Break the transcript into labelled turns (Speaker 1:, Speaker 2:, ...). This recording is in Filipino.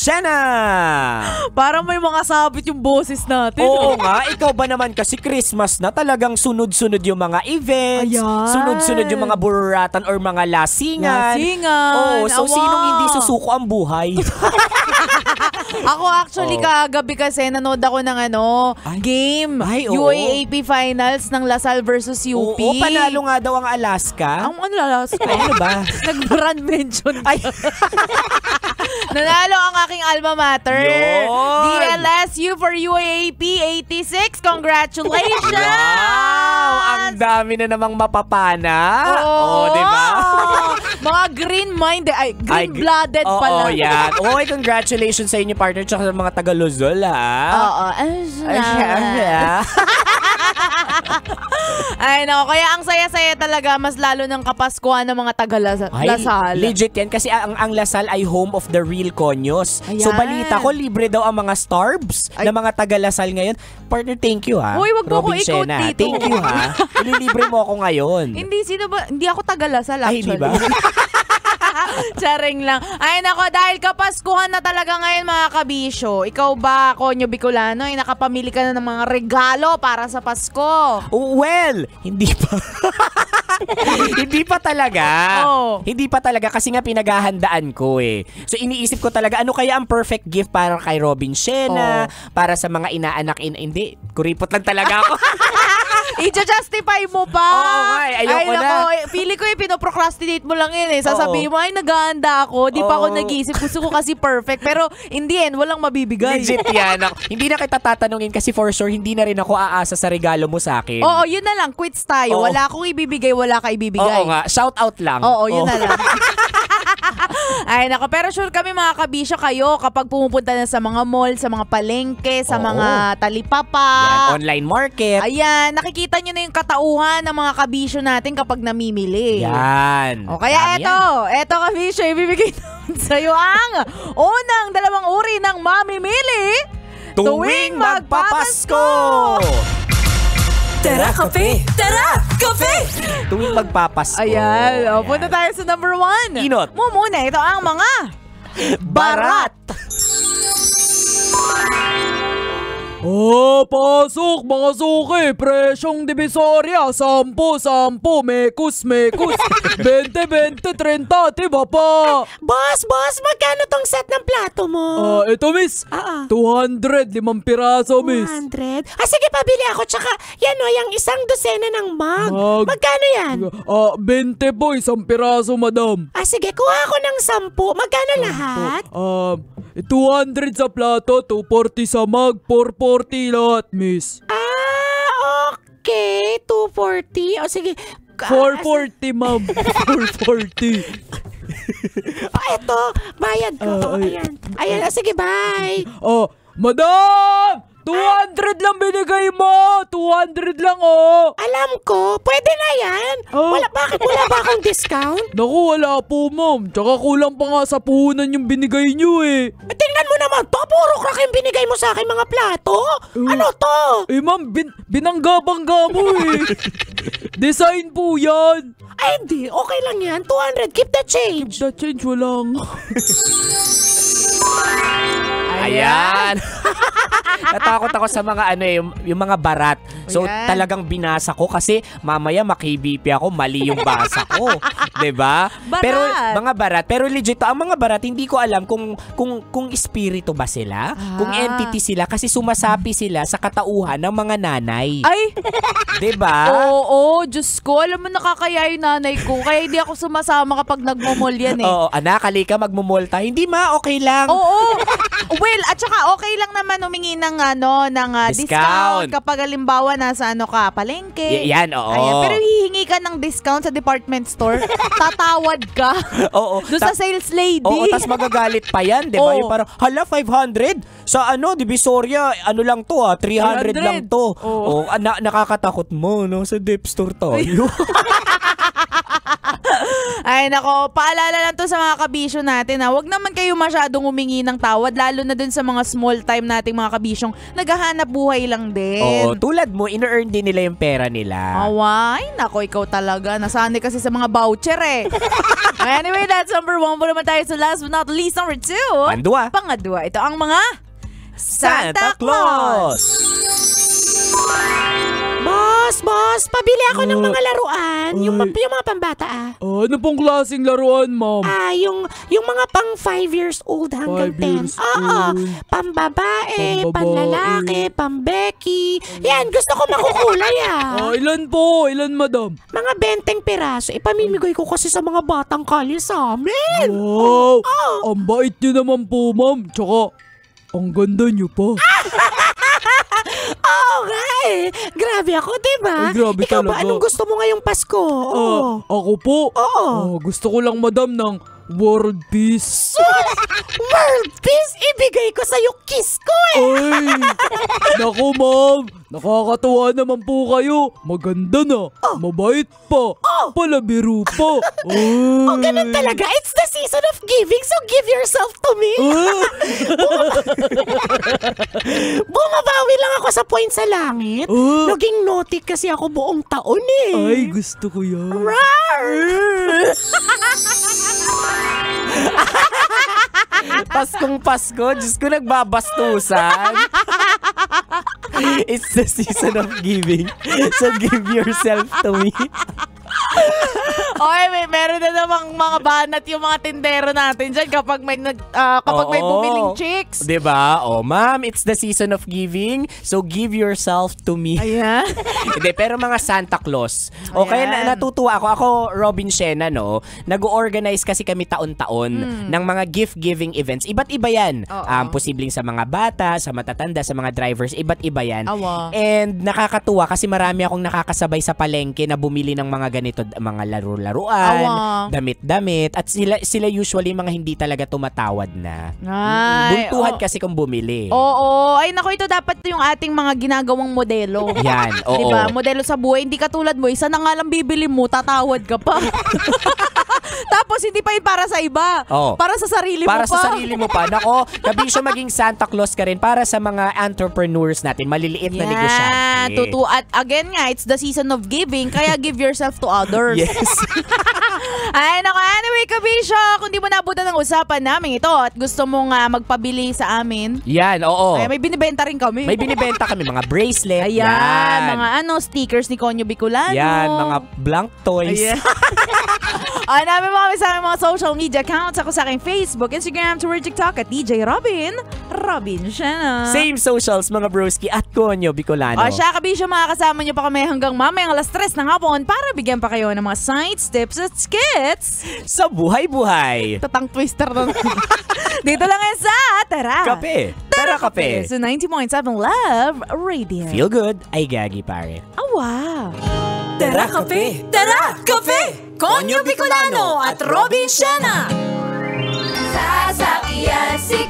Speaker 1: Shena!
Speaker 2: Parang may mga sabit yung boses natin.
Speaker 1: Oo nga, ikaw ba naman kasi Christmas na talagang sunod-sunod yung mga events,
Speaker 2: Ayan.
Speaker 1: sunod-sunod yung mga bururatan or mga lasingan.
Speaker 2: Lasingan.
Speaker 1: Oo, so sinong hindi susuko ang buhay?
Speaker 2: Ako actually kagabi kasi nanood ako ng game. UAAP Finals ng Lasal versus UP.
Speaker 1: Oo, panalo nga daw ang Alaska.
Speaker 2: Ang Alaska?
Speaker 1: Ano ba?
Speaker 2: Nag-brand mention.
Speaker 1: Ay.
Speaker 2: Nanalo ang aking alma mater.
Speaker 1: Yun.
Speaker 2: DLSU for UAAP 86. Congratulations!
Speaker 1: Wow! Ang dami na namang mapapana.
Speaker 2: Oo,
Speaker 1: diba?
Speaker 2: Mga green-blooded pala.
Speaker 1: Oo, yan. Okay, congratulations sa inyo, partner, tsaka sa mga taga-Luzol, ha?
Speaker 2: Oo. Ay, nako. Kaya ang saya-saya talaga, mas lalo ng Kapaskuhan ng mga taga-Lasal.
Speaker 1: Legit yan. Kasi ang Lasal ay home of the real Conyos.
Speaker 2: Ayan.
Speaker 1: So, balita ko, libre daw ang mga starbs na mga taga-Lasal ngayon. Partner, thank you, ha?
Speaker 2: Uy, wag mo ko i-quote dito.
Speaker 1: Thank you, ha? Ililibre mo ako ngayon.
Speaker 2: Hindi, sino ba? Hindi ako taga-Lasal, actually.
Speaker 1: Ay, hindi ba?
Speaker 2: Charing lang. Ay nako, dahil Kapaskuhan na talaga ngayon mga kabisyo. Ikaw ba, Konyo Bicolano, ay nakapamili ka na ng mga regalo para sa Pasko?
Speaker 1: Well, hindi pa. Hindi pa talaga. Hindi pa talaga kasi nga pinaghahandaan ko eh. So iniisip ko talaga ano kaya ang perfect gift para kay Robin Shena, para sa mga inaanak. Hindi, kuripot lang talaga ako.
Speaker 2: I-justify mo pa.
Speaker 1: Oo nga, ayoko na.
Speaker 2: Pili ko pinoprocrastinate mo lang yun eh. Sasabihin mo, ay naghahanda ako. Di pa ako nag-iisip. Gusto ko kasi perfect. Pero in the end, walang mabibigay.
Speaker 1: Legit yan. Hindi na kita tatanungin kasi for sure, hindi na rin ako aasa sa regalo mo sa akin.
Speaker 2: Oo, yun na lang. Quits tayo. Wala akong ibibigay, wala ka ibibigay.
Speaker 1: Oo nga. Shout out lang.
Speaker 2: Oo, yun na lang. Ay nako, pero sure kami mga kabisyo, kayo kapag pumupunta na sa mga mall, sa mga palengke, sa mga talipapa,
Speaker 1: yan, online market.
Speaker 2: Ayan, nakikita nyo na yung katauhan ng mga kabisyo natin kapag namimili.
Speaker 1: Yan.
Speaker 2: O kaya eto kabisyo, ibibigay namin sa'yo ang unang 2 uri ng mamimili tuwing magpapasko.
Speaker 3: Tara, kape! Tara, kape!
Speaker 1: Tuwing magpapasko.
Speaker 2: Ayan. Punta tayo sa number 1.
Speaker 1: Inot.
Speaker 2: Muna, ito ang mga
Speaker 1: barat.
Speaker 4: Pasok mga suki, presyong Divisoria, 10, mekus, 20, 30, diba pa?
Speaker 1: Boss, magkano tong set ng plato mo?
Speaker 4: Ito miss, 200, 5 piraso miss.
Speaker 1: 200? Sige, pabili ako, tsaka yan yung isang dosena ng mug. Magkano yan?
Speaker 4: 20 po, 1 piraso madam.
Speaker 1: Sige, kuha ako ng 10. Magkano lahat?
Speaker 4: 200 sa plato, 240 sa mug, 440 lahat, miss.
Speaker 1: Okay. 240. Sige.
Speaker 4: 440, ma'am. 440.
Speaker 1: Ito. Bayad ko. Ayan. Sige, bye.
Speaker 4: Madam! 200 lang binigay mo! 200 lang,
Speaker 1: Alam ko. Pwede na yan. Bakit wala ba akong discount?
Speaker 4: Naku, wala po, ma'am. Tsaka kulang pa nga sa puhunan yung binigay nyo,
Speaker 1: Tingnan mo naman to. Puro crack yung binigay mo sa akin mga plato. Ano to?
Speaker 4: Ma'am, binangga-bangga mo, Design po yan.
Speaker 1: Ay, hindi. Okay lang yan. 200. Keep the change.
Speaker 4: Keep the change, walang.
Speaker 1: Ayan. Natakot ako sa mga yung mga barat. So talagang binasa ko kasi mamaya maki-BP ako, mali yung basa ko. 'Di ba? Pero mga barat, pero legit ang mga barat hindi ko alam kung espiritu ba sila, kung entity sila kasi sumasapi sila sa katauhan ng mga nanay.
Speaker 2: Ay!
Speaker 1: 'Di ba?
Speaker 2: Oo, Diyos ko, alam mo nakakaya yung nanay ko. Kaya hindi ako sumasama kapag nagmumol yan
Speaker 1: Oo, anak, halika magmumol tayo. Hindi okay lang.
Speaker 2: Oo. Well, at saka okay lang naman humingi ng discount kapag halimbawa nasa ka, palengke.
Speaker 1: Yan, oo.
Speaker 2: Ayan, pero hihingi ka ng discount sa department store, tatawad ka.
Speaker 1: Oo.
Speaker 2: Doon sa sales lady.
Speaker 1: Oo, tas magagalit pa yan, 'di ba? Yung parang, hala, 500? Sa Divisoria, lang to 300 lang to. Oo, nakakatakot mo, no? Sa dip store tayo.
Speaker 2: Ay nako, paalala lang to sa mga kabisyo natin ha. Huwag naman kayo masyadong humingi ng tawad, lalo na dun sa mga small time nating mga kabisyong naghahanap buhay lang din.
Speaker 1: Oo, tulad mo, ina-earn din nila yung pera nila.
Speaker 2: Ay, nako, ikaw talaga. Nasanay kasi sa mga voucher eh. Anyway, that's number 1. Muna naman tayo sa last but not least, number 2. Pangadwa, ito ang mga Santa Claus.
Speaker 5: Boss, pabili ako ng mga laruan. Yung mga pambata
Speaker 4: Ano pong klaseng laruan, ma'am?
Speaker 5: Yung mga pang 5 years old hanggang 10. Pambabae, panlalaki, pambeki. Yan, gusto ko makukulay
Speaker 4: Ilan po? Ilan, madam?
Speaker 5: Mga 20 piraso. Ipamimigay ko kasi sa mga batang kalye sa amin.
Speaker 4: Wow! Ang bait niyo naman po, ma'am. Tsaka, ang ganda niyo pa.
Speaker 5: Okay. Grabe ako, diba?
Speaker 4: Ay, grabe
Speaker 5: Ikaw
Speaker 4: talaga.
Speaker 5: ba, anong gusto mo ngayong Pasko?
Speaker 4: Ako po?
Speaker 5: Oo.
Speaker 4: Gusto ko lang, madam, ng world peace.
Speaker 5: World peace? Ibigay ko sa'yo kiss ko
Speaker 4: Ay! Naku, ma'am. Nakakatuwa naman po kayo. Maganda na. Mabait pa. Palabiro pa. Ay.
Speaker 5: Ganun talaga. It's the season of giving, so give yourself to me. Bumabawi lang ako sa point sa langit. Naging naughty kasi ako buong taon eh.
Speaker 4: Ay, gusto ko yan.
Speaker 1: Paskong Pasko, Diyos ko, nagbabastusan. It's the season of giving. So give yourself to me.
Speaker 2: Meron na namang mga banat yung mga tindero natin dyan kapag may bumiling chicks.
Speaker 1: Diba? Ma'am, it's the season of giving. So give yourself to me.
Speaker 2: Ayan.
Speaker 1: Hindi, pero mga Santa Claus. Kaya natutuwa ako. Ako, Robin Shena, no? Nag-organize kasi kami taon-taon ng mga gift-giving events. Iba't iba yan. Posibleng sa mga bata, sa matatanda, sa mga drivers. Iba't iba yan. And nakakatuwa kasi marami akong nakakasabay sa palengke na bumili ng mga ganito, mga laro-laruan, damit-damit. At sila usually mga hindi talaga tumatawad na. Buntuhan kasi kung bumili.
Speaker 2: Ay, naku, ito dapat yung ating mga ginagawang modelo.
Speaker 1: Yan, oo.
Speaker 2: Diba? Modelo sa buhay. Hindi katulad mo, isa na nga lang bibili mo, tatawad ka pa. Tapos hindi pa yun para sa iba. Para sa sarili mo pa.
Speaker 1: Para sa sarili mo pa. Nako, kabisyo maging Santa Claus ka rin para sa mga entrepreneurs natin, maliliit na negosyante.
Speaker 2: At again nga, it's the season of giving, kaya give yourself to others.
Speaker 1: Yes.
Speaker 2: Ay, nako, anyway, kabisyo, kung di mo nabutan ng usapan namin ito at gusto mong magpabili sa amin.
Speaker 1: Yan, oo.
Speaker 2: May binibenta rin kami.
Speaker 1: May binibenta kami, mga bracelet.
Speaker 2: Ayan, mga stickers ni Konyo Bicolano.
Speaker 1: Yan, mga blank toys.
Speaker 2: Ayan. Namin mo kami sa aming mga social media accounts. Ako sa aking Facebook, Instagram, Twitter, TikTok at DJ Robin Shena.
Speaker 1: Same socials, mga broski, at Konyo Bicolano.
Speaker 2: Siya, kabisyo, makakasama niyo pa kami hanggang mamayang alas 3 ng hapon para bigyan pa kayo ng mga sites, tips at skits
Speaker 1: sa buhay-buhay.
Speaker 2: Tatang twister na. Dito lang yan sa Tara
Speaker 1: Kape. Tara Kape.
Speaker 2: So 90.7 Love Radio.
Speaker 1: Feel good, ay gagi pare.
Speaker 2: Wow.
Speaker 3: Tara Kape! Tara Kape! Konyo Bicolano at Robin Shena! Sasakyan si